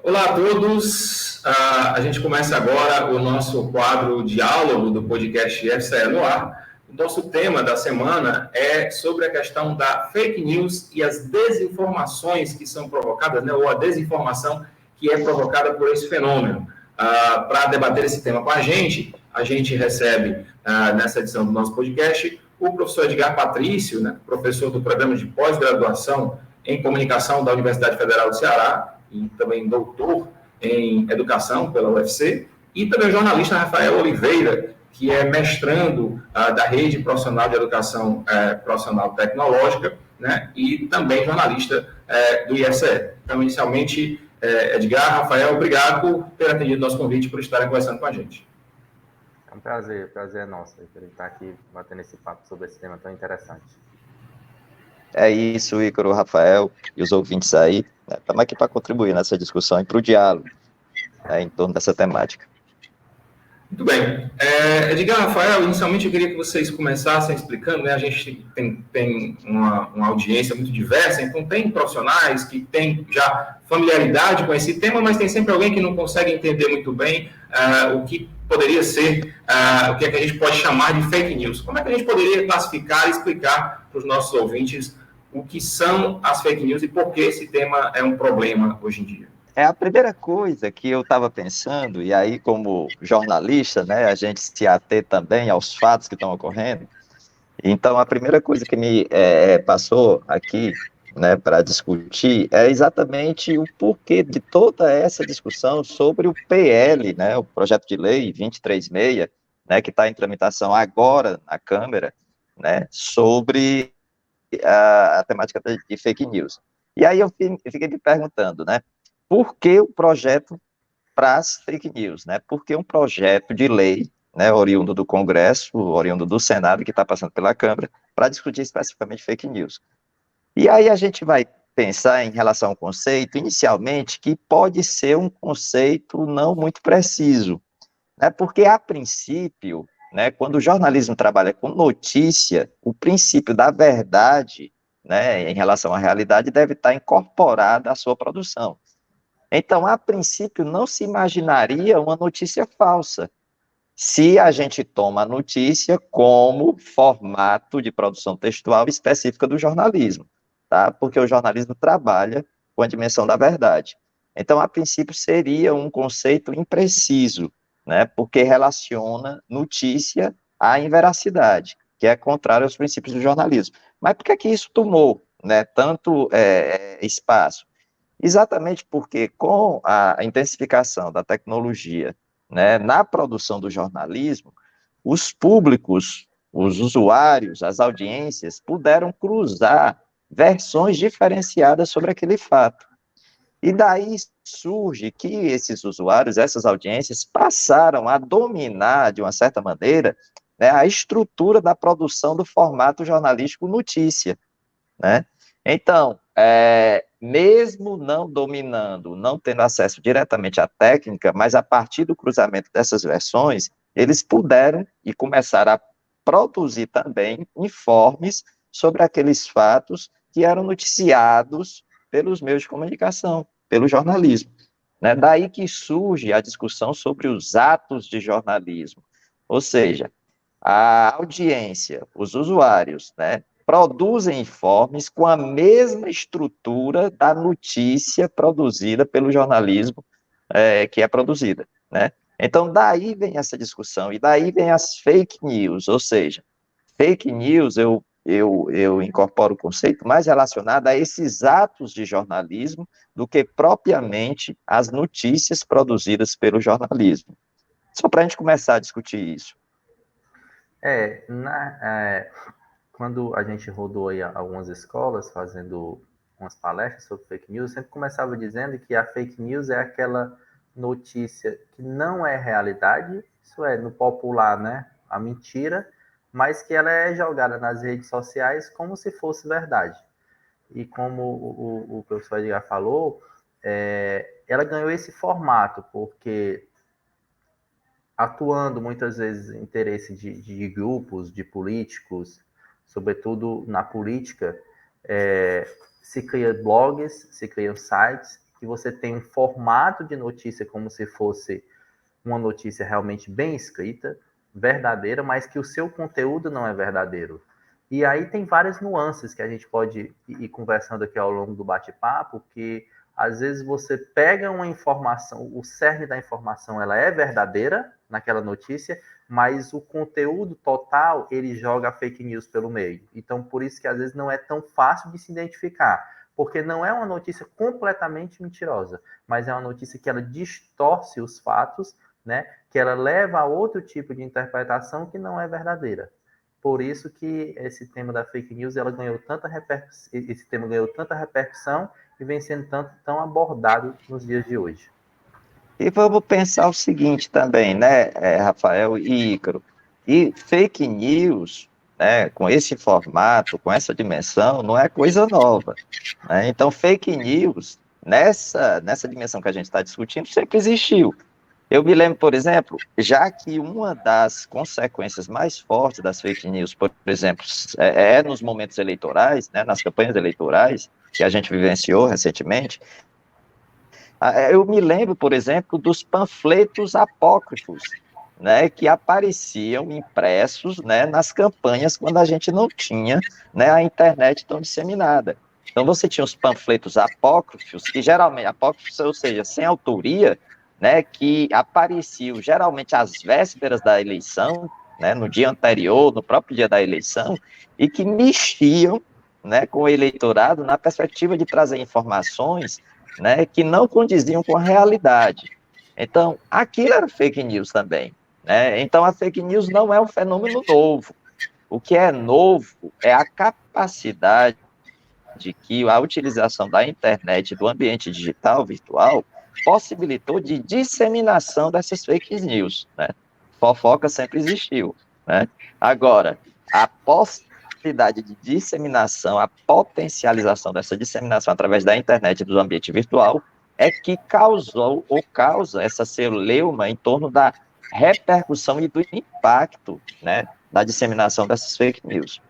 Olá a todos, a gente começa agora o nosso quadro Diálogo do podcast FCE no ar. O nosso tema da semana é sobre a questão da fake news e as desinformações que são provocadas, né, ou a desinformação que é provocada por esse fenômeno. Para debater esse tema com a gente recebe nessa edição do nosso podcast o professor Edgar Patrício, né, professor do programa de pós-graduação em comunicação da Universidade Federal do Ceará, e também doutor em educação pela UFC, e também o jornalista Rafael Oliveira, que é mestrando da Rede Profissional de Educação Profissional Tecnológica, né, e também jornalista do IFCE. Então, inicialmente, Edgar, Rafael, obrigado por ter atendido nosso convite, por estarem conversando com a gente. É um prazer é nosso, por estar aqui batendo esse papo sobre esse tema tão interessante. É isso, Ícaro, Rafael e os ouvintes aí. Estamos aqui para contribuir nessa discussão e para o diálogo em torno dessa temática. Muito bem. Edgar, Rafael, inicialmente eu queria que vocês começassem explicando, né? A gente tem uma audiência muito diversa, então tem profissionais que têm já familiaridade com esse tema, mas tem sempre alguém que não consegue entender muito bem o que poderia ser, o que é que a gente pode chamar de fake news. Como é que a gente poderia classificar e explicar para os nossos ouvintes o que são as fake news e por que esse tema é um problema hoje em dia? A primeira coisa que eu estava pensando, e aí como jornalista, né, a gente se ater também aos fatos que estão ocorrendo. Então, a primeira coisa que me passou aqui, né, para discutir é exatamente o porquê de toda essa discussão sobre o PL, né, o projeto de lei 2036, né, que está em tramitação agora na Câmara, né, sobre a temática de fake news. E aí eu fiquei me perguntando, né, por que o projeto para as fake news, né? Por que um projeto de lei, né, oriundo do Congresso, oriundo do Senado, que está passando pela Câmara, para discutir especificamente fake news? E aí a gente vai pensar em relação ao conceito, inicialmente, que pode ser um conceito não muito preciso, né? Porque, a princípio, né, quando o jornalismo trabalha com notícia, o princípio da verdade, né, em relação à realidade, deve estar incorporado à sua produção. Então, a princípio, não se imaginaria uma notícia falsa, se a gente toma a notícia como formato de produção textual específica do jornalismo, tá? Porque o jornalismo trabalha com a dimensão da verdade. Então, a princípio, seria um conceito impreciso, né? Porque relaciona notícia à inveracidade, que é contrário aos princípios do jornalismo. Mas por que isso tomou, né, tanto espaço? Exatamente porque, com a intensificação da tecnologia, né, na produção do jornalismo, os públicos, os usuários, as audiências puderam cruzar versões diferenciadas sobre aquele fato. E daí surge que esses usuários, essas audiências, passaram a dominar, de uma certa maneira, né, a estrutura da produção do formato jornalístico notícia, né? Então, mesmo não dominando, não tendo acesso diretamente à técnica, mas a partir do cruzamento dessas versões, eles puderam e começaram a produzir também informes sobre aqueles fatos que eram noticiados pelos meios de comunicação, pelo jornalismo, né? Daí que surge a discussão sobre os atos de jornalismo, ou seja, a audiência, os usuários, né, produzem informes com a mesma estrutura da notícia produzida pelo jornalismo que é produzida, né? Então, daí vem essa discussão, e daí vem as fake news, ou seja, fake news, eu incorporo o conceito mais relacionado a esses atos de jornalismo do que propriamente as notícias produzidas pelo jornalismo. Só para a gente começar a discutir isso. Quando a gente rodou aí algumas escolas fazendo umas palestras sobre fake news, eu sempre começava dizendo que a fake news é aquela notícia que não é realidade, isso é, no popular, né, a mentira, mas que ela é jogada nas redes sociais como se fosse verdade. E como o professor Edgar falou, ela ganhou esse formato, porque atuando muitas vezes em interesse de grupos, de políticos, sobretudo na política, se cria blogs, se criam sites que você tem um formato de notícia como se fosse uma notícia realmente bem escrita, verdadeira, mas que o seu conteúdo não é verdadeiro. E aí tem várias nuances que a gente pode ir conversando aqui ao longo do bate-papo, que às vezes você pega uma informação, o cerne da informação, ela é verdadeira naquela notícia, mas o conteúdo total, ele joga fake news pelo meio. Então, por isso que às vezes não é tão fácil de se identificar, porque não é uma notícia completamente mentirosa, mas é uma notícia que ela distorce os fatos, né? Que ela leva a outro tipo de interpretação que não é verdadeira. Por isso que esse tema da fake news, esse tema ganhou tanta repercussão e vem sendo tão abordado nos dias de hoje. E vamos pensar o seguinte também, né, Rafael e Ícaro, e fake news, né, com esse formato, com essa dimensão, não é coisa nova, né? Então, fake news, nessa dimensão que a gente está discutindo, sempre existiu. Eu me lembro, por exemplo, já que uma das consequências mais fortes das fake news, por exemplo, é nos momentos eleitorais, né, nas campanhas eleitorais, que a gente vivenciou recentemente, eu me lembro, por exemplo, dos panfletos apócrifos, né, que apareciam impressos, né, nas campanhas quando a gente não tinha, né, a internet tão disseminada. Então você tinha os panfletos apócrifos, que geralmente, apócrifos, ou seja, sem autoria, né, que apareciam geralmente às vésperas da eleição, né, no dia anterior, no próprio dia da eleição, e que mexiam, né, com o eleitorado na perspectiva de trazer informações, né, que não condiziam com a realidade. Então, aquilo era fake news também, né? Então, a fake news não é um fenômeno novo. O que é novo é a capacidade de que a utilização da internet, do ambiente digital, virtual, possibilitou de disseminação dessas fake news, né? Fofoca sempre existiu, né? Agora, a possibilidade de disseminação, a potencialização dessa disseminação através da internet e do ambiente virtual é que causou ou causa essa celeuma em torno da repercussão e do impacto, né, da disseminação dessas fake news.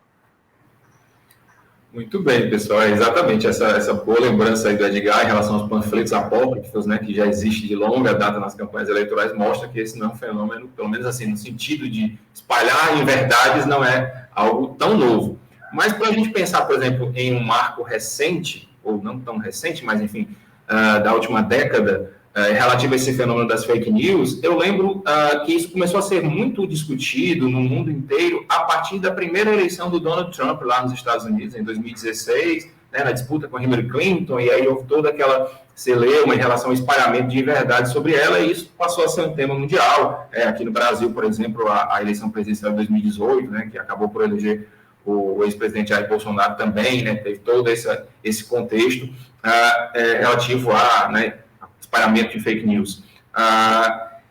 Muito bem, pessoal. É exatamente essa boa lembrança aí do Edgar em relação aos panfletos apócrifos, né, que já existe de longa data nas campanhas eleitorais, mostra que esse não é um fenômeno, pelo menos assim, no sentido de espalhar inverdades, não é algo tão novo. Mas para a gente pensar, por exemplo, em um marco recente, ou não tão recente, mas enfim, da última década, relativo a esse fenômeno das fake news, eu lembro que isso começou a ser muito discutido no mundo inteiro a partir da primeira eleição do Donald Trump lá nos Estados Unidos, em 2016, né, na disputa com a Hillary Clinton, e aí houve toda aquela celeuma em relação ao espalhamento de verdade sobre ela, e isso passou a ser um tema mundial. Aqui no Brasil, por exemplo, a eleição presidencial de 2018, né, que acabou por eleger o ex-presidente Jair Bolsonaro também, né, teve todo esse contexto relativo a, né, espalhamento de fake news.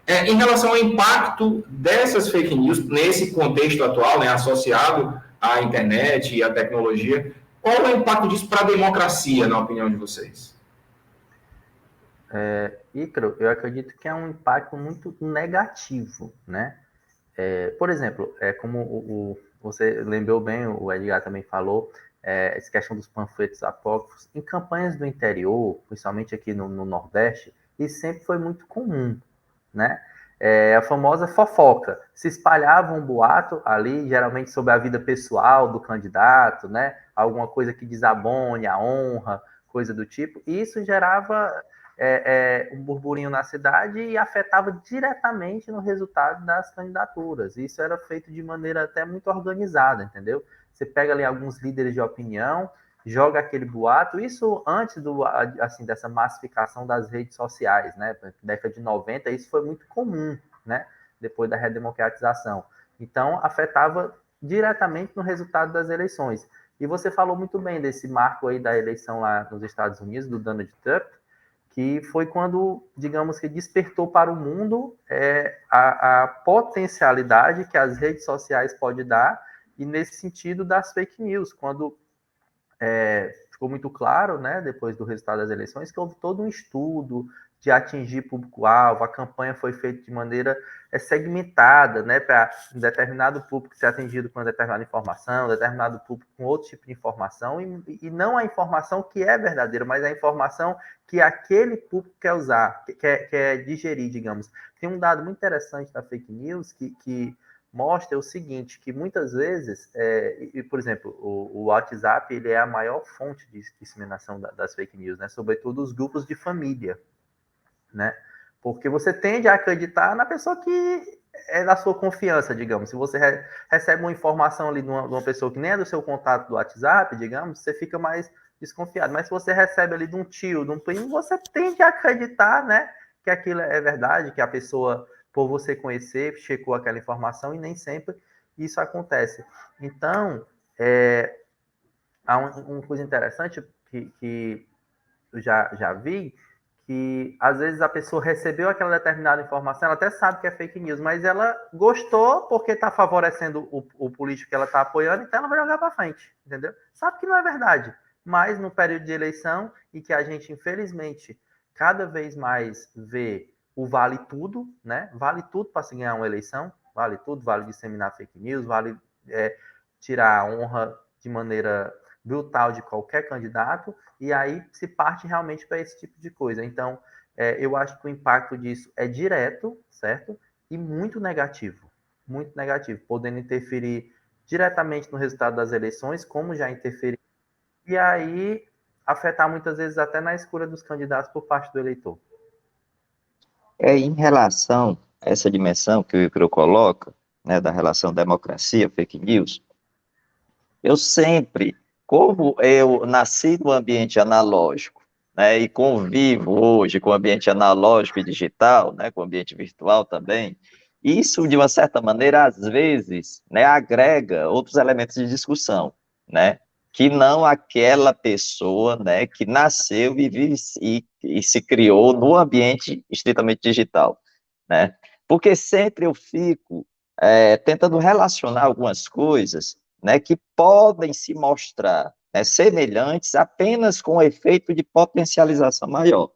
Em relação ao impacto dessas fake news nesse contexto atual, né, associado à internet e à tecnologia, qual é o impacto disso para a democracia, na opinião de vocês? Ícaro, eu acredito que é um impacto muito negativo, né? Por exemplo, como você lembrou bem, o Edgar também falou, essa questão dos panfletos apócrifos, em campanhas do interior, principalmente aqui no Nordeste, isso sempre foi muito comum, né? A famosa fofoca. Se espalhava um boato ali, geralmente sobre a vida pessoal do candidato, né? Alguma coisa que desabone a honra, coisa do tipo, e isso gerava um burburinho na cidade e afetava diretamente no resultado das candidaturas. Isso era feito de maneira até muito organizada, entendeu? Você pega ali alguns líderes de opinião, joga aquele boato, isso antes dessa massificação das redes sociais, né? Na década de 90, isso foi muito comum, né? Depois da redemocratização. Então, afetava diretamente no resultado das eleições. E você falou muito bem desse marco aí da eleição lá nos Estados Unidos, do Donald Trump, que foi quando, digamos que despertou para o mundo a potencialidade que as redes sociais podem dar, e nesse sentido das fake news, quando ficou muito claro, né, depois do resultado das eleições, que houve todo um estudo de atingir público-alvo, a campanha foi feita de maneira segmentada, né, para um determinado público ser atingido com uma determinada informação, determinado público com outro tipo de informação, e não a informação que é verdadeira, mas a informação que aquele público quer usar, quer digerir, digamos. Tem um dado muito interessante da fake news que mostra o seguinte, que muitas vezes, por exemplo, o WhatsApp, ele é a maior fonte de disseminação das fake news, né, sobretudo os grupos de família, né? Porque você tende a acreditar na pessoa que é da sua confiança, digamos. Se você recebe uma informação ali de uma pessoa que nem é do seu contato do WhatsApp, digamos, você fica mais desconfiado. Mas se você recebe ali de um tio, de um primo, você tende a acreditar, né, que aquilo é verdade, que a pessoa, por você conhecer, checou aquela informação, e nem sempre isso acontece. Então, há uma coisa interessante que eu já vi, que às vezes a pessoa recebeu aquela determinada informação, ela até sabe que é fake news, mas ela gostou porque está favorecendo o político que ela está apoiando, então ela vai jogar para frente, entendeu? Sabe que não é verdade, mas no período de eleição, e que a gente, infelizmente, cada vez mais vê o vale tudo, né? Vale tudo para se ganhar uma eleição, vale tudo, vale disseminar fake news, vale tirar a honra de maneira brutal de qualquer candidato, e aí se parte realmente para esse tipo de coisa. Então, eu acho que o impacto disso é direto, certo? E muito negativo, podendo interferir diretamente no resultado das eleições, como já interferiu, e aí afetar muitas vezes até na escolha dos candidatos por parte do eleitor. Em relação a essa dimensão que o Icaro coloca, né, da relação democracia, fake news, eu sempre, como eu nasci no ambiente analógico, né, e convivo hoje com o ambiente analógico e digital, né, com o ambiente virtual também, isso, de uma certa maneira, às vezes, né, agrega outros elementos de discussão, né, que não aquela pessoa, né, que nasceu e vive e se criou no ambiente estritamente digital, né, porque sempre eu fico tentando relacionar algumas coisas, né, que podem se mostrar, né, semelhantes apenas com o efeito de potencialização maior.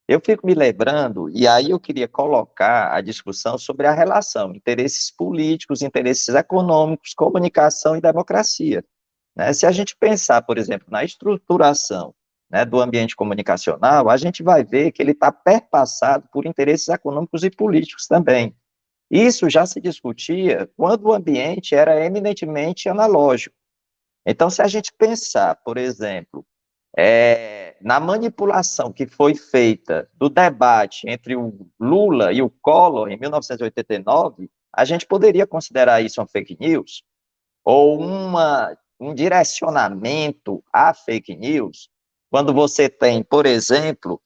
Eu fico me lembrando, e aí eu queria colocar a discussão sobre a relação interesses políticos, interesses econômicos, comunicação e democracia, né? Se a gente pensar, por exemplo, na estruturação, né, do ambiente comunicacional, a gente vai ver que ele está perpassado por interesses econômicos e políticos também. Isso já se discutia quando o ambiente era eminentemente analógico. Então, se a gente pensar, por exemplo, na manipulação que foi feita do debate entre o Lula e o Collor em 1989, a gente poderia considerar isso uma fake news? Ou um direcionamento à fake news, quando você tem, por exemplo,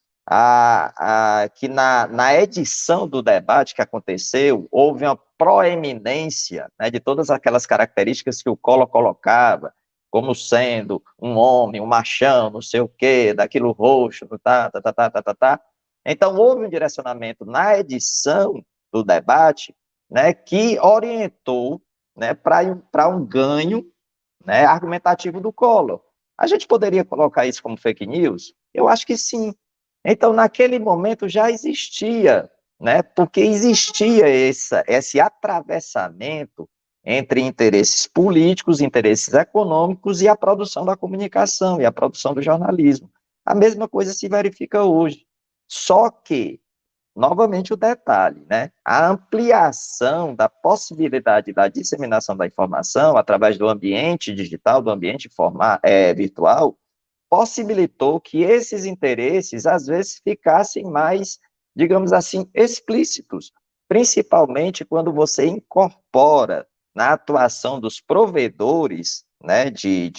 que na edição do debate que aconteceu, houve uma proeminência, né, de todas aquelas características que o Collor colocava, como sendo um homem, um machão, não sei o quê, daquilo roxo, tá. Então, houve um direcionamento na edição do debate, né, que orientou, né, para um ganho, né, argumentativo do Collor. A gente poderia colocar isso como fake news? Eu acho que sim. Então, naquele momento já existia, né, porque existia esse atravessamento entre interesses políticos, interesses econômicos e a produção da comunicação e a produção do jornalismo. A mesma coisa se verifica hoje. Só que, novamente o detalhe, né? A ampliação da possibilidade da disseminação da informação através do ambiente digital, do ambiente virtual, possibilitou que esses interesses, às vezes, ficassem mais, digamos assim, explícitos, principalmente quando você incorpora na atuação dos provedores, né, de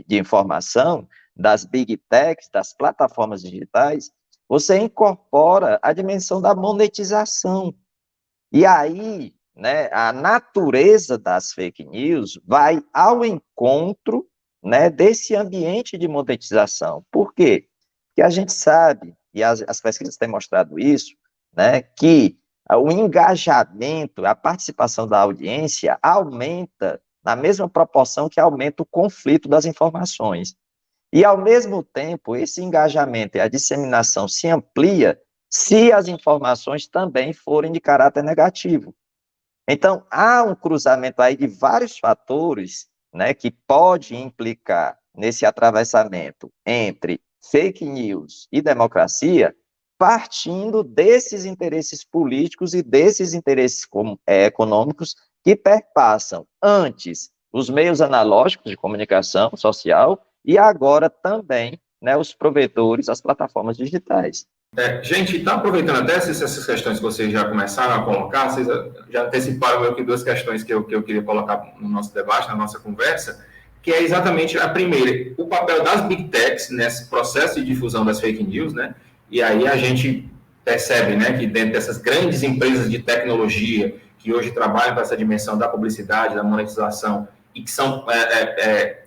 informação, das big techs, das plataformas digitais, você incorpora a dimensão da monetização. E aí, né, a natureza das fake news vai ao encontro, né, desse ambiente de monetização. Por quê? Porque a gente sabe, e as pesquisas têm mostrado isso, né, que o engajamento, a participação da audiência aumenta na mesma proporção que aumenta o conflito das informações. E, ao mesmo tempo, esse engajamento e a disseminação se amplia se as informações também forem de caráter negativo. Então, há um cruzamento aí de vários fatores, né, que pode implicar nesse atravessamento entre fake news e democracia, partindo desses interesses políticos e desses interesses econômicos que perpassam antes os meios analógicos de comunicação social e agora também, né, os provedores, as plataformas digitais. Gente, está aproveitando até essas questões que vocês já começaram a colocar, vocês já anteciparam meio que duas questões que eu queria colocar no nosso debate, na nossa conversa, que é exatamente a primeira, o papel das Big Techs nesse processo de difusão das fake news, né? E aí a gente percebe, né, que dentro dessas grandes empresas de tecnologia que hoje trabalham com essa dimensão da publicidade, da monetização, e que são,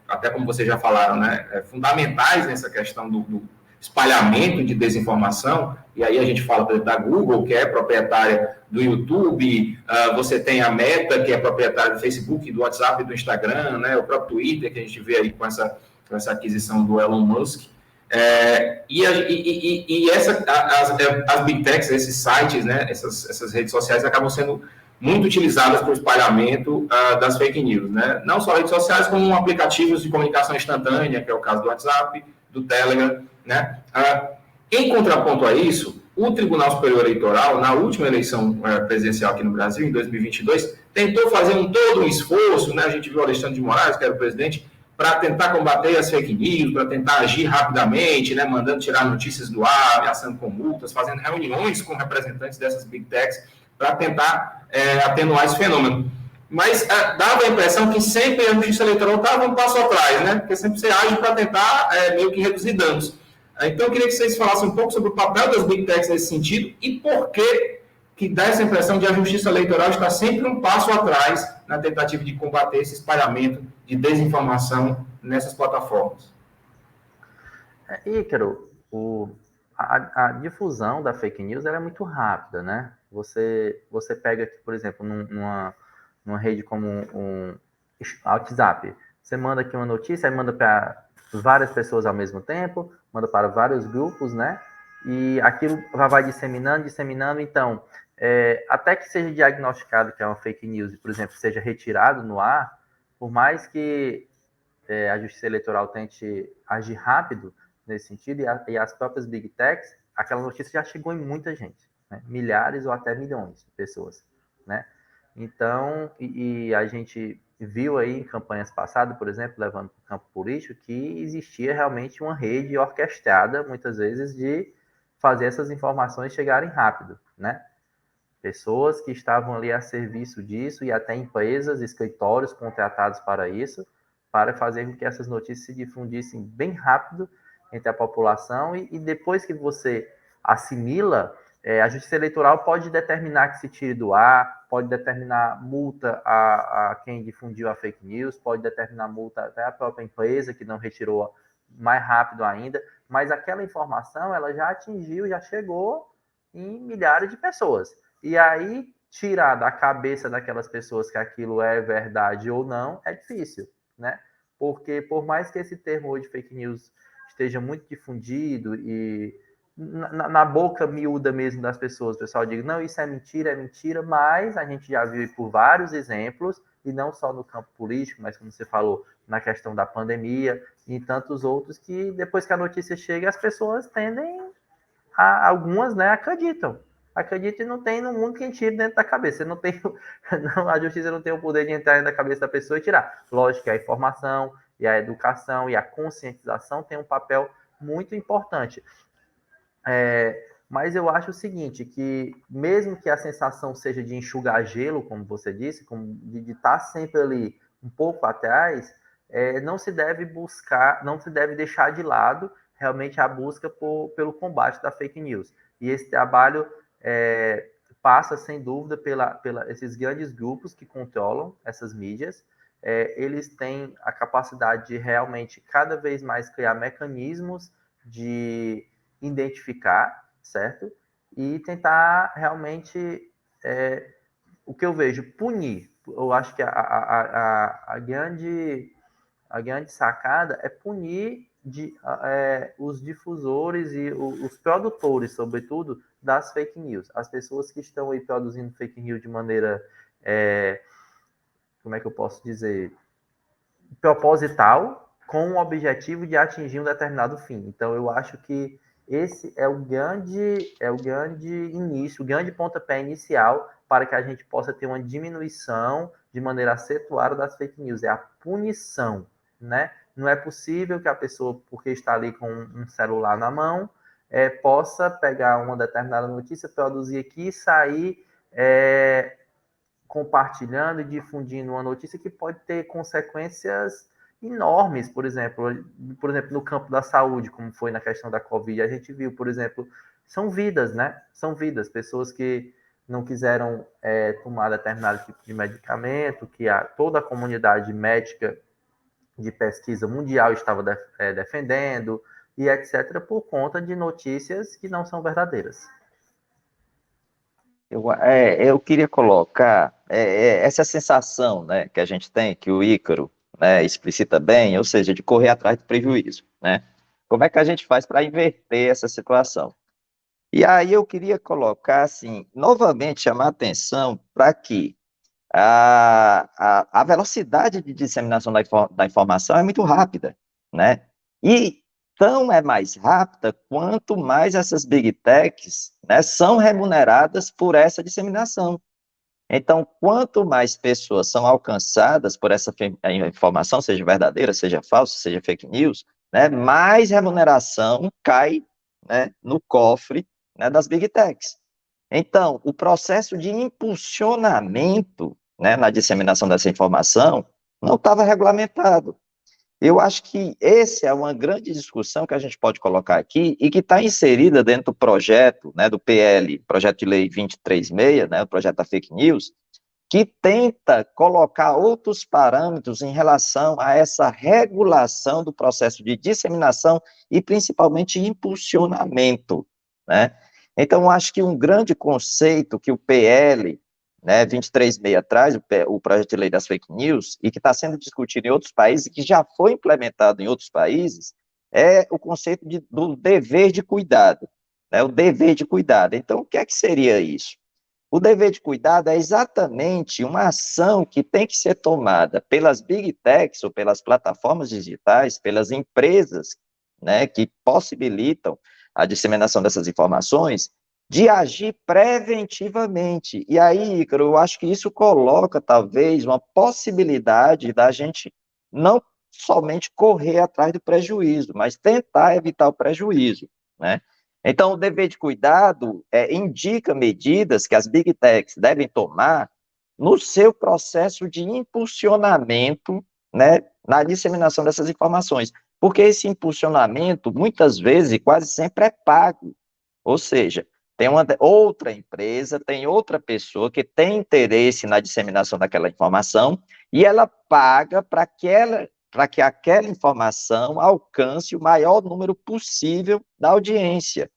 até como vocês já falaram, né, fundamentais nessa questão do espalhamento de desinformação, e aí a gente fala, por exemplo, da Google, que é proprietária do YouTube, você tem a Meta, que é proprietária do Facebook, do WhatsApp e do Instagram, né, o próprio Twitter, que a gente vê aí com essa aquisição do Elon Musk. As Big Techs, esses sites, né, essas redes sociais acabam sendo muito utilizadas para o espalhamento das fake news, né? Não só redes sociais, como aplicativos de comunicação instantânea, que é o caso do WhatsApp, do Telegram, né? Em contraponto a isso, o Tribunal Superior Eleitoral, na última eleição presidencial aqui no Brasil, em 2022, tentou fazer todo um esforço, né? A gente viu o Alexandre de Moraes, que era o presidente, para tentar combater as fake news, para tentar agir rapidamente, né? Mandando tirar notícias do ar, ameaçando com multas, fazendo reuniões com representantes dessas Big Techs, para tentar atenuar esse fenômeno. Mas dava a impressão que sempre a Justiça Eleitoral estava um passo atrás, né? Porque sempre você age para tentar meio que reduzir danos. Então, eu queria que vocês falassem um pouco sobre o papel das Big Techs nesse sentido e por que dá essa impressão de a Justiça Eleitoral estar sempre um passo atrás na tentativa de combater esse espalhamento de desinformação nessas plataformas. Ícaro, a difusão da fake news é muito rápida, né? Você pega aqui, por exemplo, numa rede como um WhatsApp, você manda aqui uma notícia, aí manda para várias pessoas ao mesmo tempo, manda para vários grupos, né? E aquilo vai disseminando. Então, até que seja diagnosticado que é uma fake news, por exemplo, seja retirado no ar, por mais que a Justiça Eleitoral tente agir rápido nesse sentido, e as próprias Big Techs, aquela notícia já chegou em muita gente, né? Milhares ou até milhões de pessoas, né? Então, e a gente viu aí em campanhas passadas, por exemplo, levando para o campo político, que existia realmente uma rede orquestrada, muitas vezes, de fazer essas informações chegarem rápido, né? Pessoas que estavam ali a serviço disso e até empresas, escritórios contratados para isso, para fazer com que essas notícias se difundissem bem rápido entre a população e depois que você assimila, a Justiça Eleitoral pode determinar que se tire do ar, pode determinar multa a quem difundiu a fake news, pode determinar multa até a própria empresa que não retirou mais rápido ainda, mas aquela informação ela já atingiu, já chegou em milhares de pessoas. E aí, tirar da cabeça daquelas pessoas que aquilo é verdade ou não, é difícil, né? Porque por mais que esse termo hoje, fake news, esteja muito difundido e na boca miúda mesmo das pessoas, o pessoal diz, não, isso é mentira, mas a gente já viu por vários exemplos, e não só no campo político, mas como você falou, na questão da pandemia e em tantos outros, que depois que a notícia chega, as pessoas tendem algumas, né, acreditam e não tem no mundo quem tire dentro da cabeça. Não tem, a justiça não tem o poder de entrar dentro da cabeça da pessoa e tirar. Lógico que a informação e a educação e a conscientização tem um papel muito importante. Mas eu acho o seguinte, que mesmo que a sensação seja de enxugar gelo, como você disse, de estar sempre ali um pouco atrás, não se deve buscar, não se deve deixar de lado realmente a busca pelo combate da fake news. E esse trabalho passa, sem dúvida, pela esses grandes grupos que controlam essas mídias. Eles têm a capacidade de realmente cada vez mais criar mecanismos de identificar, certo? E tentar realmente, o que eu vejo, punir. Eu acho que a grande sacada é punir os difusores e os produtores, sobretudo, das fake news. As pessoas que estão aí produzindo fake news de maneira, como é que eu posso dizer, proposital, com o objetivo de atingir um determinado fim. Então, eu acho que esse é o grande início, o grande pontapé inicial para que a gente possa ter uma diminuição de maneira acentuada das fake news. É a punição, né? Não é possível que a pessoa, porque está ali com um celular na mão, possa pegar uma determinada notícia, produzir aqui e sair compartilhando e difundindo uma notícia que pode ter consequências enormes, por exemplo, no campo da saúde, como foi na questão da Covid, a gente viu, por exemplo, são vidas, né? São vidas, pessoas que não quiseram tomar determinado tipo de medicamento, que toda a comunidade médica de pesquisa mundial estava defendendo, e etc., por conta de notícias que não são verdadeiras. Eu queria colocar essa sensação, né, que a gente tem, que o Ícaro, né, explicita bem, ou seja, de correr atrás do prejuízo, né? Como é que a gente faz para inverter essa situação? E aí eu queria colocar, assim, novamente chamar a atenção para que a velocidade de disseminação da informação é muito rápida, né? E tão é mais rápida quanto mais essas big techs, né, são remuneradas por essa disseminação. Então, quanto mais pessoas são alcançadas por essa informação, seja verdadeira, seja falsa, seja fake news, né, mais remuneração cai, né, no cofre, né, das big techs. Então, o processo de impulsionamento, né, na disseminação dessa informação não estava regulamentado. Eu acho que essa é uma grande discussão que a gente pode colocar aqui e que está inserida dentro do projeto, né, do PL, Projeto de Lei 236, né, o projeto da fake news, que tenta colocar outros parâmetros em relação a essa regulação do processo de disseminação e principalmente impulsionamento, né? Então, eu acho que um grande conceito que o PL, né, 236 traz, o projeto de lei das fake news, e que está sendo discutido em outros países, e que já foi implementado em outros países, é o conceito do dever de cuidado, né, o dever de cuidado. Então, o que é que seria isso? O dever de cuidado é exatamente uma ação que tem que ser tomada pelas big techs ou pelas plataformas digitais, pelas empresas, né, que possibilitam a disseminação dessas informações, de agir preventivamente. E aí, Ícaro, eu acho que isso coloca, talvez, uma possibilidade da gente não somente correr atrás do prejuízo, mas tentar evitar o prejuízo, né? Então, o dever de cuidado indica medidas que as big techs devem tomar no seu processo de impulsionamento, né, na disseminação dessas informações, porque esse impulsionamento, muitas vezes, e quase sempre, é pago, ou seja, tem outra empresa, tem outra pessoa que tem interesse na disseminação daquela informação, e ela paga para que aquela informação alcance o maior número possível da audiência.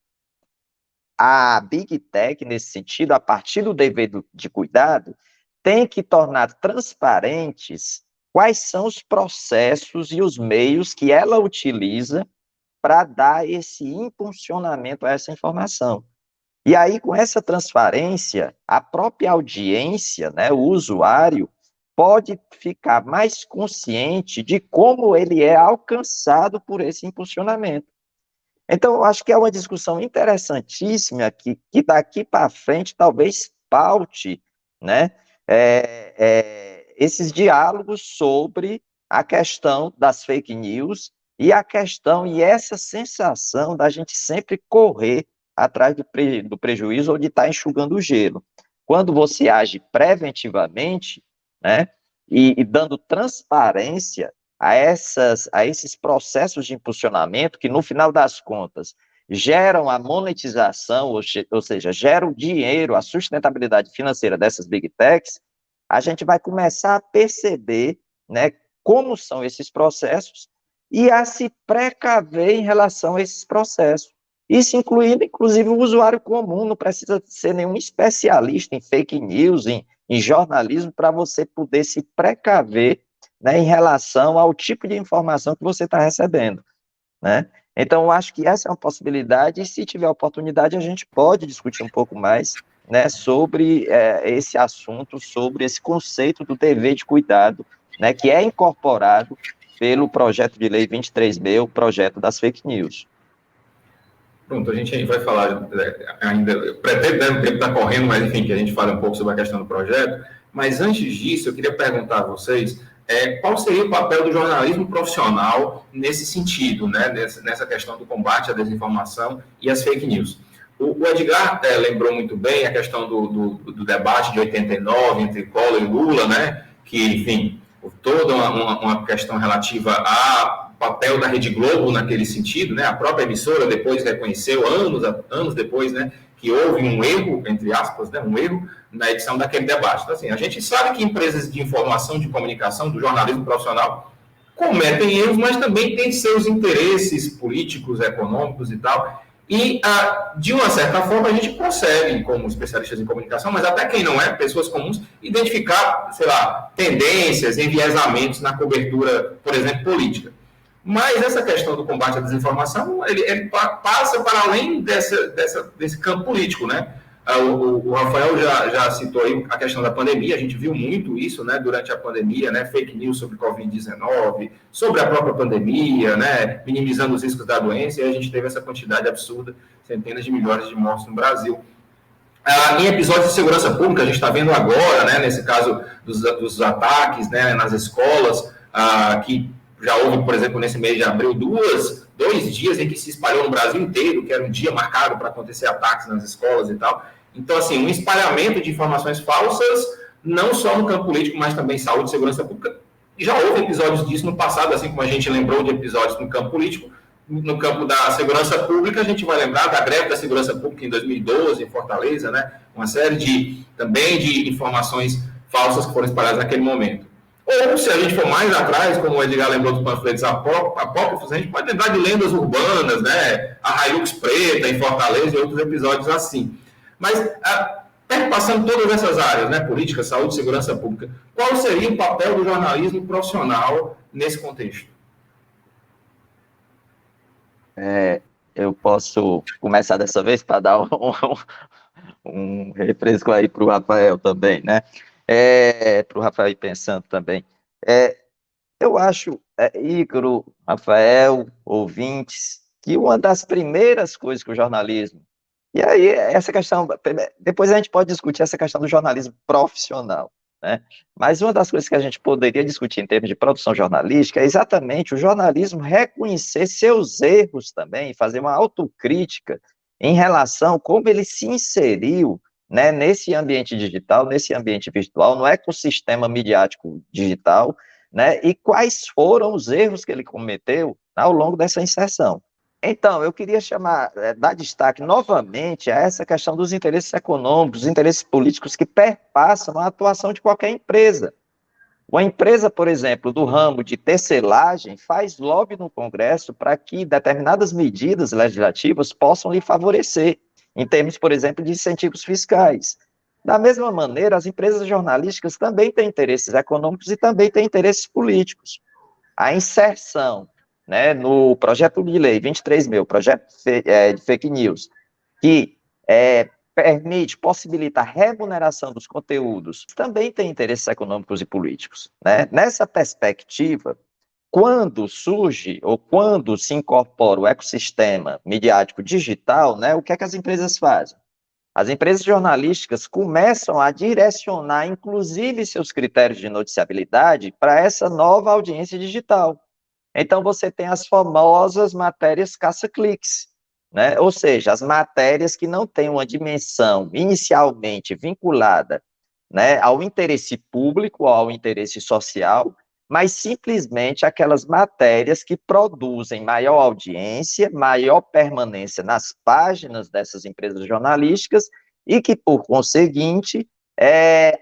A Big Tech, nesse sentido, a partir do dever de cuidado, tem que tornar transparentes quais são os processos e os meios que ela utiliza para dar esse impulsionamento a essa informação. E aí, com essa transparência, a própria audiência, né, o usuário, pode ficar mais consciente de como ele é alcançado por esse impulsionamento. Então, eu acho que é uma discussão interessantíssima que daqui para frente talvez paute, né, esses diálogos sobre a questão das fake news e a questão e essa sensação da gente sempre correr atrás do prejuízo ou de estar enxugando o gelo. Quando você age preventivamente, né, e dando transparência a esses processos de impulsionamento que, no final das contas, geram a monetização, ou seja, geram o dinheiro, a sustentabilidade financeira dessas big techs, a gente vai começar a perceber, né, como são esses processos e a se precaver em relação a esses processos. Isso incluindo, inclusive, o usuário comum, não precisa ser nenhum especialista em fake news, em jornalismo, para você poder se precaver, né, em relação ao tipo de informação que você está recebendo. né? Então, eu acho que essa é uma possibilidade, e se tiver oportunidade, a gente pode discutir um pouco mais, né, sobre esse assunto, sobre esse conceito do dever de cuidado, né, que é incorporado pelo projeto de lei 23B, o projeto das fake news. Pronto, a gente vai falar ainda, eu pretendo, o tempo está correndo, mas enfim, que a gente fale um pouco sobre a questão do projeto, mas antes disso, eu queria perguntar a vocês qual seria o papel do jornalismo profissional nesse sentido, né, nessa questão do combate à desinformação e às fake news. O Edgar lembrou muito bem a questão do debate de 89 entre Collor e Lula, né, que, enfim, toda uma questão relativa a papel da Rede Globo naquele sentido, né? A própria emissora depois reconheceu, anos depois, né, que houve um erro, entre aspas, né, um erro na edição daquele debate. Então, assim, a gente sabe que empresas de informação, de comunicação, do jornalismo profissional, cometem erros, mas também têm seus interesses políticos, econômicos e tal. E, de uma certa forma, a gente consegue, como especialistas em comunicação, mas até quem não é, pessoas comuns, identificar, sei lá, tendências, enviesamentos na cobertura, por exemplo, política. Mas essa questão do combate à desinformação, ele passa para além desse campo político, né? O Rafael já citou aí a questão da pandemia, a gente viu muito isso, né, durante a pandemia, né, fake news sobre Covid-19, sobre a própria pandemia, né, minimizando os riscos da doença, e a gente teve essa quantidade absurda, centenas de milhões de mortes no Brasil. Em episódios de segurança pública, a gente está vendo agora, né, nesse caso dos ataques, né, nas escolas, que já houve, por exemplo, nesse mês de abril, 2 dias em que se espalhou no Brasil inteiro, que era um dia marcado para acontecer ataques nas escolas e tal. Então, assim, um espalhamento de informações falsas, não só no campo político, mas também saúde e segurança pública. Já houve episódios disso no passado, assim como a gente lembrou de episódios no campo político. No campo da segurança pública, a gente vai lembrar da greve da segurança pública em 2012, em Fortaleza, né? Uma série também de informações falsas que foram espalhadas naquele momento. Ou, se a gente for mais atrás, como o Edgar lembrou dos panfletos apócrifos, a gente pode lembrar de lendas urbanas, né? A Hilux Preta em Fortaleza e outros episódios assim. Mas, passando todas essas áreas, né? Política, saúde, segurança pública, qual seria o papel do jornalismo profissional nesse contexto? Eu posso começar dessa vez para dar um refresco aí para o Rafael também, né? Para o Rafael ir pensando também. Eu acho, Ícaro, Rafael, ouvintes, que uma das primeiras coisas que o jornalismo... E aí, essa questão... Depois a gente pode discutir essa questão do jornalismo profissional, né? Mas uma das coisas que a gente poderia discutir em termos de produção jornalística é exatamente o jornalismo reconhecer seus erros também, fazer uma autocrítica em relação a como ele se inseriu, né, nesse ambiente digital, nesse ambiente virtual, no ecossistema midiático digital, né, e quais foram os erros que ele cometeu ao longo dessa inserção. Então, eu queria dar destaque novamente a essa questão dos interesses econômicos, dos interesses políticos que perpassam a atuação de qualquer empresa. Uma empresa, por exemplo, do ramo de tecelagem, faz lobby no Congresso para que determinadas medidas legislativas possam lhe favorecer, em termos, por exemplo, de incentivos fiscais. Da mesma maneira, as empresas jornalísticas também têm interesses econômicos e também têm interesses políticos. A inserção, né, no projeto de lei 23.000, projeto de fake news, que possibilita a remuneração dos conteúdos, também tem interesses econômicos e políticos, né? Nessa perspectiva, quando surge ou quando se incorpora o ecossistema midiático digital, né, o que é que as empresas fazem? As empresas jornalísticas começam a direcionar, inclusive, seus critérios de noticiabilidade para essa nova audiência digital. Então, você tem as famosas matérias caça-cliques, né? Ou seja, as matérias que não têm uma dimensão inicialmente vinculada, né, ao interesse público, ao interesse social, mas simplesmente aquelas matérias que produzem maior audiência, maior permanência nas páginas dessas empresas jornalísticas e que, por conseguinte,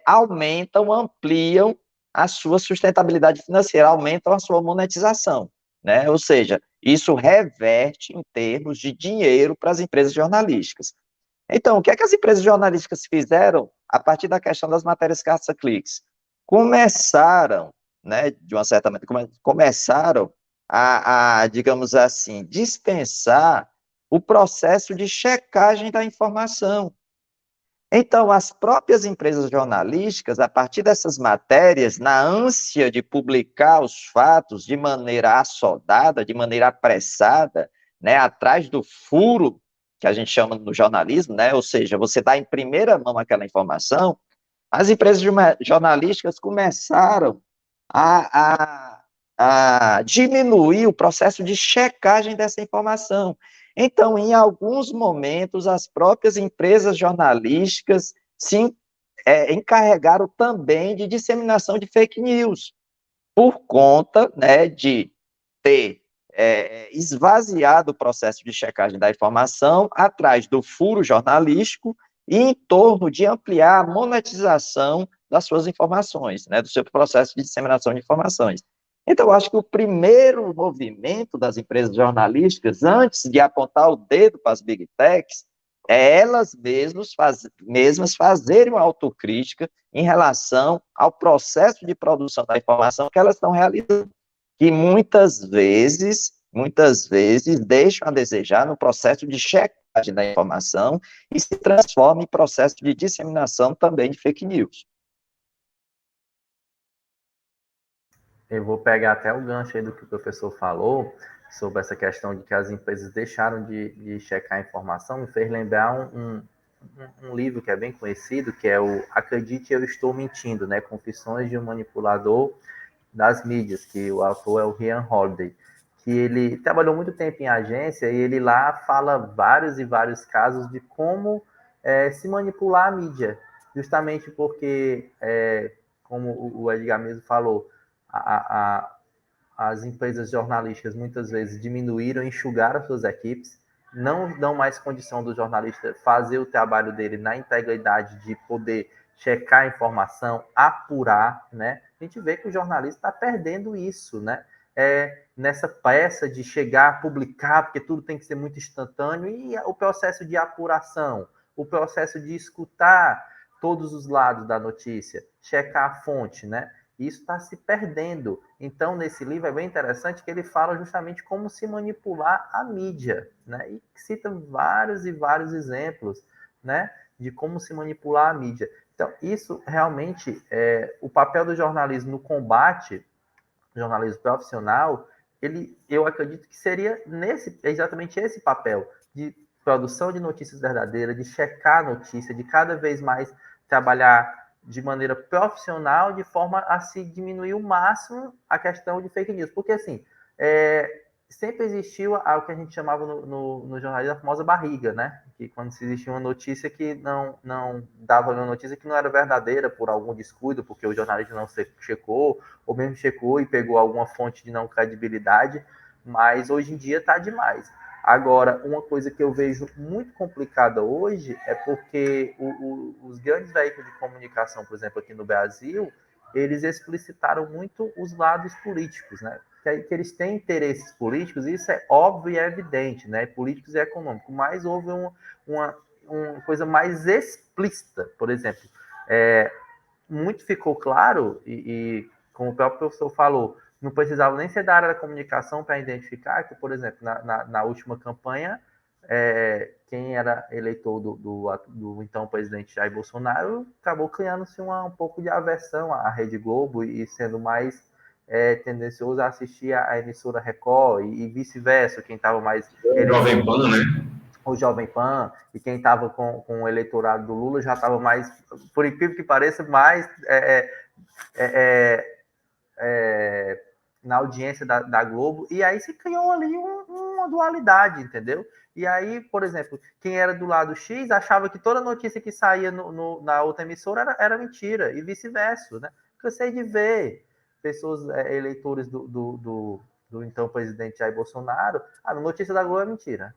aumentam, ampliam a sua sustentabilidade financeira, aumentam a sua monetização, né? Ou seja, isso reverte em termos de dinheiro para as empresas jornalísticas. Então, o que é que as empresas jornalísticas fizeram a partir da questão das matérias caça-cliques? Começaram, né, de uma certa maneira, começaram digamos assim, dispensar o processo de checagem da informação. Então, as próprias empresas jornalísticas, a partir dessas matérias, na ânsia de publicar os fatos de maneira assodada, de maneira apressada, né, atrás do furo, que a gente chama no jornalismo, né, ou seja, você dá em primeira mão aquela informação, as empresas jornalísticas começaram a diminuir o processo de checagem dessa informação. Então, em alguns momentos, as próprias empresas jornalísticas se encarregaram também de disseminação de fake news, por conta, né, de ter esvaziado o processo de checagem da informação atrás do furo jornalístico e em torno de ampliar a monetização das suas informações, né, do seu processo de disseminação de informações. Então, eu acho que o primeiro movimento das empresas jornalísticas, antes de apontar o dedo para as big techs, é elas mesmas fazerem uma autocrítica em relação ao processo de produção da informação que elas estão realizando, que muitas vezes deixam a desejar no processo de checagem da informação e se transforma em processo de disseminação também de fake news. Eu vou pegar até o gancho aí do que o professor falou sobre essa questão de que as empresas deixaram de checar a informação, me fez lembrar um livro que é bem conhecido, que é o Acredite, Eu Estou Mentindo, né? Confissões de um Manipulador das Mídias, que o autor é o Ryan Holiday, que ele trabalhou muito tempo em agência e ele lá fala vários e vários casos de como se manipular a mídia, justamente porque, como o Edgar mesmo falou, as empresas jornalísticas muitas vezes diminuíram, enxugaram suas equipes, não dão mais condição do jornalista fazer o trabalho dele na integridade de poder checar a informação, apurar, né? A gente vê que o jornalista está perdendo isso, né? Nessa pressa de chegar, publicar, porque tudo tem que ser muito instantâneo, e o processo de apuração, o processo de escutar todos os lados da notícia, checar a fonte, né? Isso está se perdendo. Então, nesse livro é bem interessante que ele fala justamente como se manipular a mídia, né? E cita vários e vários exemplos, né, de como se manipular a mídia. Então, isso realmente o papel do jornalismo no combate, jornalismo profissional, eu acredito que seria exatamente esse papel de produção de notícias verdadeiras, de checar a notícia, de cada vez mais trabalhar de maneira profissional, de forma a se diminuir o máximo a questão de fake news. Porque, assim, sempre existiu o que a gente chamava no jornalismo a famosa barriga, né? Que quando se existia uma notícia que não dava uma notícia que não era verdadeira por algum descuido, porque o jornalista não checou, ou mesmo checou e pegou alguma fonte de não credibilidade, mas hoje em dia está demais. Agora, uma coisa que eu vejo muito complicada hoje é porque os grandes veículos de comunicação, por exemplo, aqui no Brasil, eles explicitaram muito os lados políticos, né? Que eles têm interesses políticos, e isso é óbvio e é evidente, né? Políticos e econômicos, mas houve uma coisa mais explícita, por exemplo. Muito ficou claro, e como o próprio professor falou, não precisava nem ser da área da comunicação para identificar que, por exemplo, na última campanha, quem era eleitor do então presidente Jair Bolsonaro acabou criando-se um pouco de aversão à Rede Globo e sendo mais tendencioso a assistir a emissora Record e vice-versa, quem estava mais... Jovem Pan, né? O Jovem Pan, e quem estava com o eleitorado do Lula já estava mais, por incrível que pareça, mais na audiência da Globo, e aí se criou ali uma dualidade, entendeu? E aí, por exemplo, quem era do lado X achava que toda notícia que saía na outra emissora era mentira, e vice-versa, né? Cansei de ver pessoas, eleitores do então presidente Jair Bolsonaro, a notícia da Globo é mentira.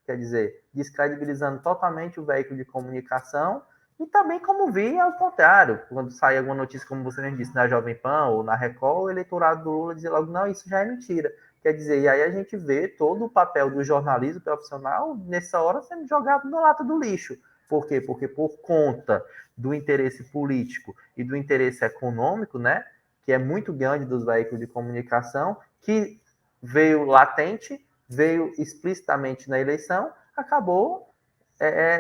Quer dizer, descredibilizando totalmente o veículo de comunicação, e também como vi ao contrário, quando sai alguma notícia, como você mesmo disse, na Jovem Pan ou na Record, o eleitorado do Lula dizer logo, não, isso já é mentira. Quer dizer, e aí a gente vê todo o papel do jornalismo profissional, nessa hora, sendo jogado na lata do lixo. Por quê? Porque por conta do interesse político e do interesse econômico, né, que é muito grande dos veículos de comunicação, que veio latente, veio explicitamente na eleição, acabou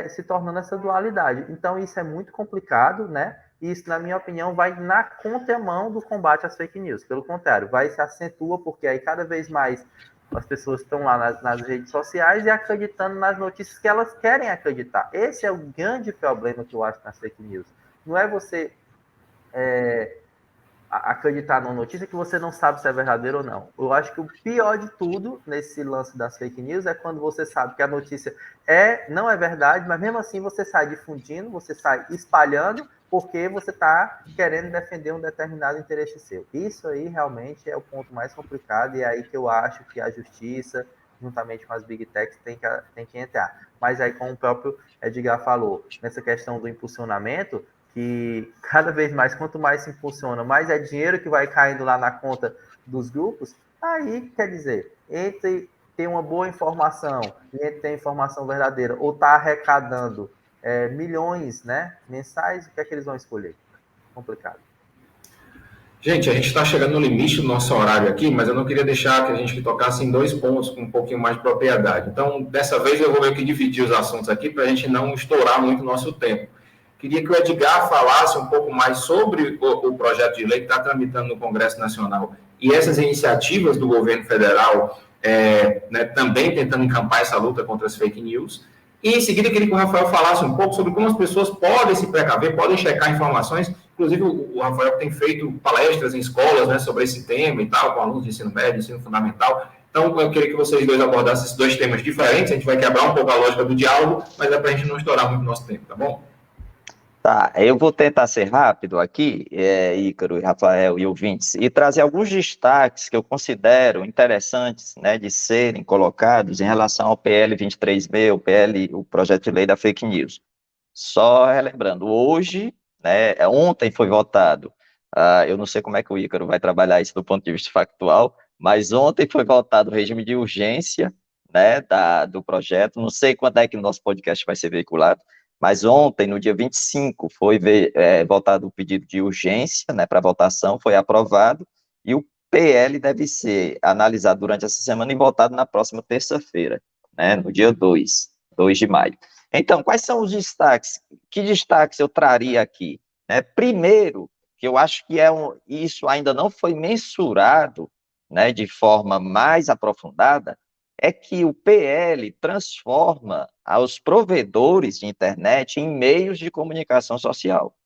se tornando essa dualidade. Então, isso é muito complicado, né? E isso, na minha opinião, vai na contramão do combate às fake news. Pelo contrário, vai se acentua, porque aí cada vez mais as pessoas estão lá nas redes sociais e acreditando nas notícias que elas querem acreditar. Esse é o grande problema que eu acho nas fake news. Não é você acreditar numa notícia que você não sabe se é verdadeira ou não. Eu acho que o pior de tudo nesse lance das fake news é quando você sabe que a notícia não é verdade, mas mesmo assim você sai difundindo, você sai espalhando, porque você está querendo defender um determinado interesse seu. Isso aí realmente é o ponto mais complicado, e é aí que eu acho que a justiça, juntamente com as big techs, tem que entrar. Mas aí, como o próprio Edgar falou, nessa questão do impulsionamento, que cada vez mais, quanto mais se impulsiona, mais é dinheiro que vai caindo lá na conta dos grupos, aí, quer dizer, entre ter uma boa informação e entre ter informação verdadeira, ou estar arrecadando milhões, né, mensais, o que é que eles vão escolher? Complicado. Gente, a gente está chegando no limite do nosso horário aqui, mas eu não queria deixar que a gente tocasse em 2 pontos com um pouquinho mais de propriedade. Então, dessa vez eu vou meio que dividir os assuntos aqui para a gente não estourar muito o nosso tempo. Queria que o Edgar falasse um pouco mais sobre o projeto de lei que está tramitando no Congresso Nacional e essas iniciativas do governo federal, né, também tentando encampar essa luta contra as fake news. E, em seguida, queria que o Rafael falasse um pouco sobre como as pessoas podem se precaver, podem checar informações. Inclusive, o Rafael tem feito palestras em escolas, né, sobre esse tema e tal, com alunos de ensino médio, ensino fundamental. Então, eu queria que vocês dois abordassem esses 2 temas diferentes. A gente vai quebrar um pouco a lógica do diálogo, mas é para a gente não estourar muito o nosso tempo, tá bom? Tá, eu vou tentar ser rápido aqui, Ícaro, Rafael e ouvintes, e trazer alguns destaques que eu considero interessantes, né, de serem colocados em relação ao PL 23B, o projeto de lei da fake news. Só relembrando, hoje, né, ontem foi votado, eu não sei como é que o Ícaro vai trabalhar isso do ponto de vista factual, mas ontem foi votado o regime de urgência, né, do projeto, não sei quando é que o nosso podcast vai ser veiculado, mas ontem, no dia 25, foi votado o pedido de urgência, né, para votação, foi aprovado, e o PL deve ser analisado durante essa semana e votado na próxima terça-feira, né, no dia 2 de maio. Então, quais são os destaques? Que destaques eu traria aqui? Primeiro, que eu acho que isso ainda não foi mensurado, né, de forma mais aprofundada, é que o PL transforma os provedores de internet em meios de comunicação social.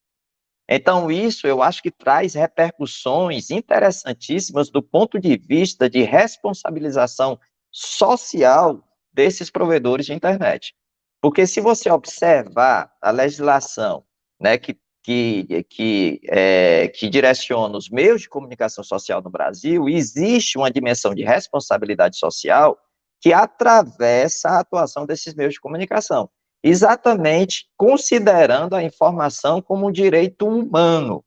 Então, isso eu acho que traz repercussões interessantíssimas do ponto de vista de responsabilização social desses provedores de internet. Porque se você observar a legislação, né, que direciona os meios de comunicação social no Brasil, existe uma dimensão de responsabilidade social que atravessa a atuação desses meios de comunicação, exatamente considerando a informação como um direito humano.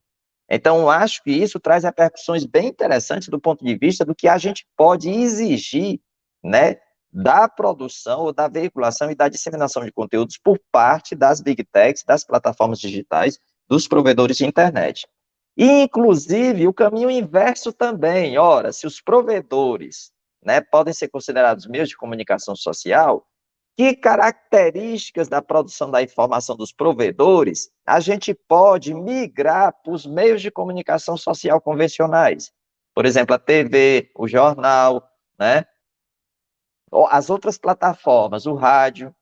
Então, eu acho que isso traz repercussões bem interessantes do ponto de vista do que a gente pode exigir, né, da produção ou da veiculação e da disseminação de conteúdos por parte das big techs, das plataformas digitais, dos provedores de internet. E, inclusive, o caminho inverso também. Ora, se os provedores, né, podem ser considerados meios de comunicação social, que características da produção da informação dos provedores a gente pode migrar para os meios de comunicação social convencionais? Por exemplo, a TV, o jornal, né? As outras plataformas, o rádio.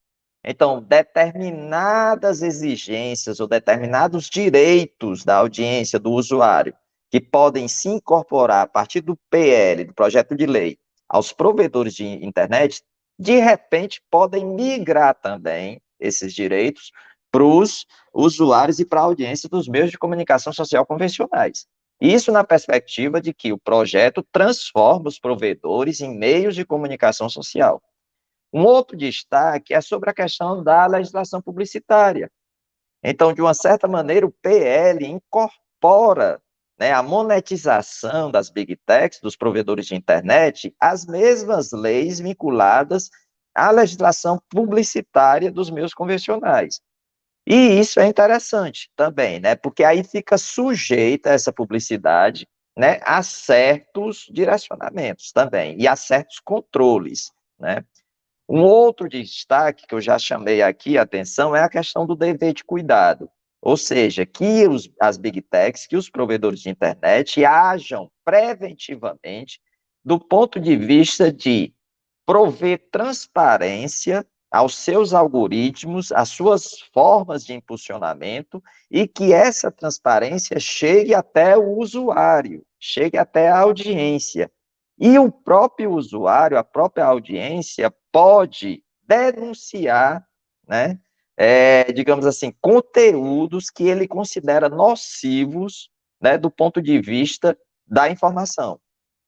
Então, determinadas exigências ou determinados direitos da audiência, do usuário, que podem se incorporar a partir do PL, do projeto de lei, aos provedores de internet, de repente podem migrar também esses direitos para os usuários e para a audiência dos meios de comunicação social convencionais. Isso na perspectiva de que o projeto transforma os provedores em meios de comunicação social. Um outro destaque é sobre a questão da legislação publicitária. Então, de uma certa maneira, o PL incorpora, né, a monetização das big techs, dos provedores de internet, às mesmas leis vinculadas à legislação publicitária dos meios convencionais. E isso é interessante também, né, porque aí fica sujeita essa publicidade né, a certos direcionamentos também, e a certos controles, né? Um outro destaque que eu já chamei aqui a atenção é a questão do dever de cuidado, ou seja, que as big techs, que os provedores de internet ajam preventivamente do ponto de vista de prover transparência aos seus algoritmos, às suas formas de impulsionamento, e que essa transparência chegue até o usuário, chegue até a audiência. E o próprio usuário, a própria audiência, pode denunciar, né, digamos assim, conteúdos que ele considera nocivos, né, do ponto de vista da informação.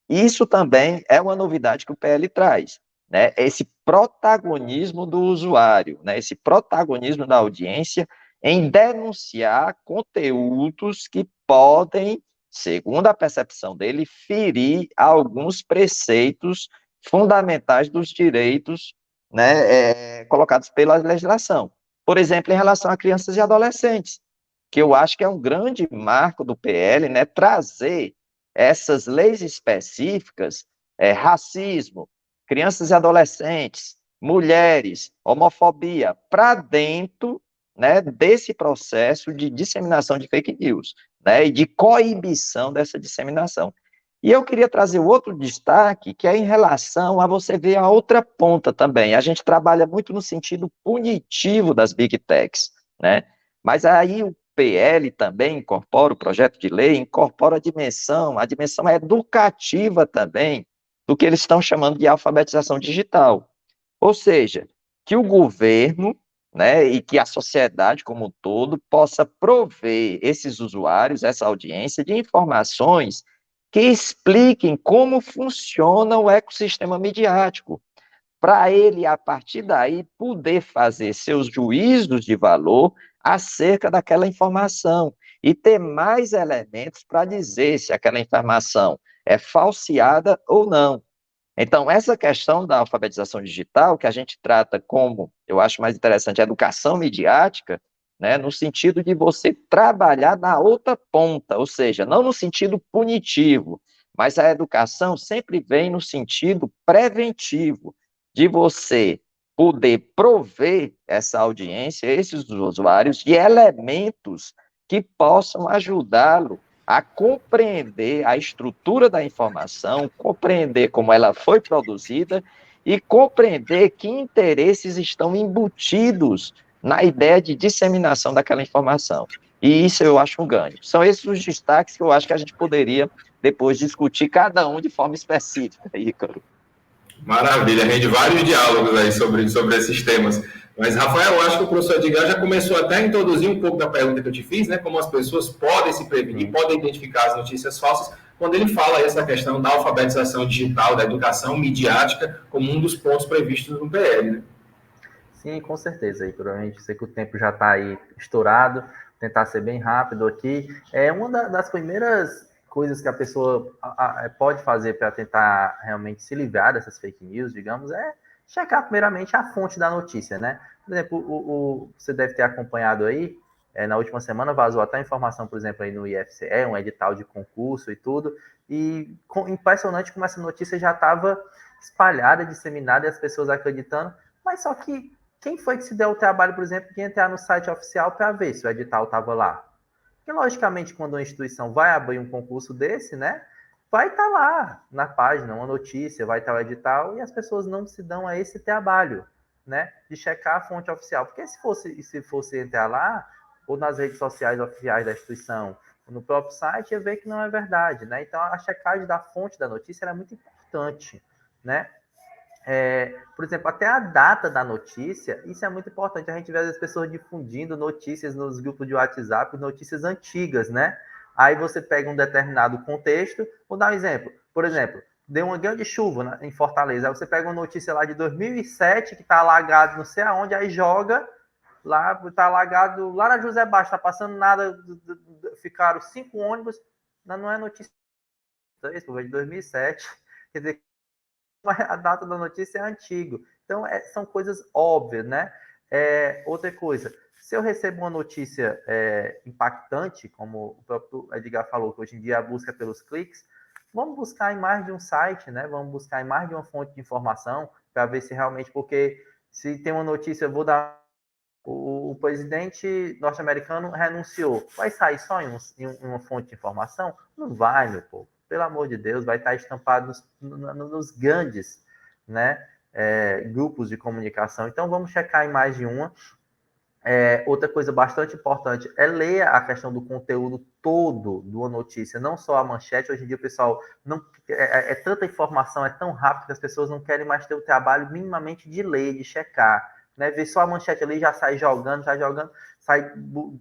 Isso também é uma novidade que o PL traz, né? Esse protagonismo do usuário, né? Esse protagonismo da audiência em denunciar conteúdos que podem, segundo a percepção dele, ferir alguns preceitos fundamentais dos direitos, né, colocados pela legislação. Por exemplo, em relação a crianças e adolescentes, que eu acho que é um grande marco do PL, né, trazer essas leis específicas, racismo, crianças e adolescentes, mulheres, homofobia, para dentro, né, desse processo de disseminação de fake news, né, e de coibição dessa disseminação. E eu queria trazer outro destaque, que é em relação a você ver a outra ponta também. A gente trabalha muito no sentido punitivo das big techs, né? Mas aí o PL também incorpora, o projeto de lei incorpora a dimensão educativa também, do que eles estão chamando de alfabetização digital. Ou seja, que o governo, né, e que a sociedade como um todo possa prover esses usuários, essa audiência, de informações que expliquem como funciona o ecossistema midiático, para ele, a partir daí, poder fazer seus juízos de valor acerca daquela informação e ter mais elementos para dizer se aquela informação é falseada ou não. Então, essa questão da alfabetização digital, que a gente trata como, eu acho mais interessante, educação midiática, né, no sentido de você trabalhar na outra ponta, ou seja, não no sentido punitivo, mas a educação sempre vem no sentido preventivo, de você poder prover essa audiência, esses usuários, de elementos que possam ajudá-lo a compreender a estrutura da informação, compreender como ela foi produzida e compreender que interesses estão embutidos na ideia de disseminação daquela informação. E isso eu acho um ganho. São esses os destaques que eu acho que a gente poderia depois discutir cada um de forma específica, Ícaro. Maravilha, rende vários diálogos aí sobre esses temas. Mas, Rafael, eu acho que o professor Edgar já começou até a introduzir um pouco da pergunta que eu te fiz, né? Como as pessoas podem se prevenir, podem identificar as notícias falsas, quando ele fala essa questão da alfabetização digital, da educação midiática, como um dos pontos previstos no PL, né? Sim, com certeza, Heitor. A gente sei que o tempo já está aí estourado, tentar ser bem rápido aqui. É uma das primeiras coisas que a pessoa pode fazer para tentar realmente se livrar dessas fake news, digamos, é checar primeiramente a fonte da notícia, né? Por exemplo, você deve ter acompanhado aí, na última semana vazou até informação, por exemplo, aí no IFCE, um edital de concurso e tudo, e impressionante como essa notícia já estava espalhada, disseminada, e as pessoas acreditando, mas só que quem foi que se deu o trabalho, por exemplo, de entrar no site oficial para ver se o edital estava lá? Porque, logicamente, quando uma instituição vai abrir um concurso desse, né, vai estar lá na página uma notícia, vai estar o edital, e as pessoas não se dão a esse trabalho, né, de checar a fonte oficial. Porque se fosse entrar lá, ou nas redes sociais oficiais da instituição, ou no próprio site, ia ver que não é verdade, né? Então, a checagem da fonte da notícia é muito importante, né? Por exemplo, até a data da notícia, isso é muito importante. A gente vê as pessoas difundindo notícias nos grupos de WhatsApp, notícias antigas, né? Aí você pega um determinado contexto, vou dar um exemplo. Por exemplo, deu uma grande chuva, né, em Fortaleza. Aí você pega uma notícia lá de 2007, que está alagado não sei aonde, aí joga lá, está alagado lá na José Baixo, está passando nada, ficaram 5 ônibus, não é notícia, é de 2007, quer dizer, a data da notícia é antigo. Então, são coisas óbvias, né? Outra coisa, Se eu recebo uma notícia impactante, como o próprio Edgar falou, que hoje em dia a busca é pelos cliques, vamos buscar em mais de um site, né? Vamos buscar em mais de uma fonte de informação para ver se realmente, porque se tem uma notícia, eu vou dar o presidente norte-americano renunciou. Vai sair só em uma fonte de informação? Não vai, meu povo. Pelo amor de Deus, vai estar estampado nos grandes, né, grupos de comunicação. Então, vamos checar em mais de uma. Outra coisa bastante importante é ler a questão do conteúdo todo de uma notícia, não só a manchete. Hoje em dia o pessoal não tanta informação, é tão rápido que as pessoas não querem mais ter o trabalho minimamente de ler, de checar, né? Ver só a manchete ali, já sai jogando, sai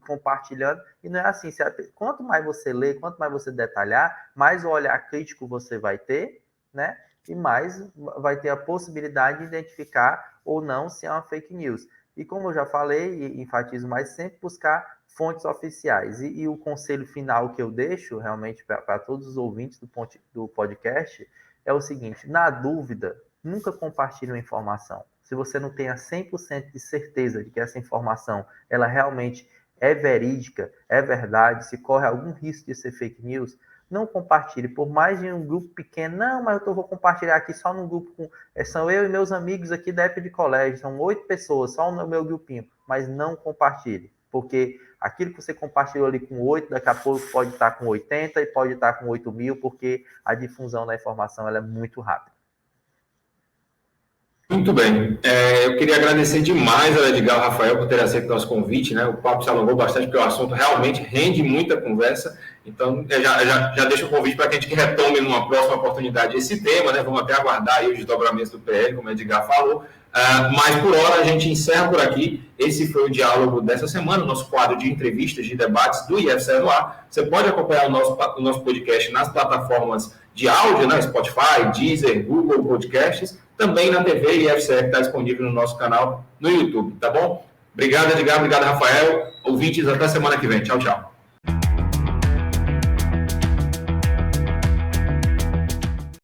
compartilhando, e não é assim. Quanto mais você lê, quanto mais você detalhar, mais o olhar crítico você vai ter, né? E mais vai ter a possibilidade de identificar ou não se é uma fake news. E como eu já falei, e enfatizo mais, sempre buscar fontes oficiais. E o conselho final que eu deixo, realmente, para todos os ouvintes do podcast, é o seguinte: na dúvida, nunca compartilhe uma informação. Se você não tenha 100% de certeza de que essa informação ela realmente é verídica, é verdade, se corre algum risco de ser fake news, não compartilhe, por mais de um grupo pequeno. Não, mas eu vou compartilhar aqui só num grupo são eu e meus amigos aqui da época de colégio, são 8 pessoas, só no meu grupinho, mas não compartilhe, porque aquilo que você compartilhou ali com 8, daqui a pouco pode estar com 80 e pode estar com 8.000, porque a difusão da informação ela é muito rápida. Muito bem. Eu queria agradecer demais ao Edgar e ao Rafael por terem aceito o nosso convite, né? O papo se alongou bastante, porque o assunto realmente rende muita conversa. Então, já deixo o convite para que a gente retome numa próxima oportunidade esse tema, né? Vamos até aguardar aí os desdobramentos do PL, como o Edgar falou. Mas, por hora, a gente encerra por aqui. Esse foi o diálogo dessa semana, nosso quadro de entrevistas, de debates do IFCE no ar. Você pode acompanhar o nosso podcast nas plataformas de áudio, né? Spotify, Deezer, Google Podcasts, também na TV IFCE, que está disponível no nosso canal no YouTube, tá bom? Obrigado, Edgar. Obrigado, Rafael. Ouvintes, até semana que vem. Tchau, tchau.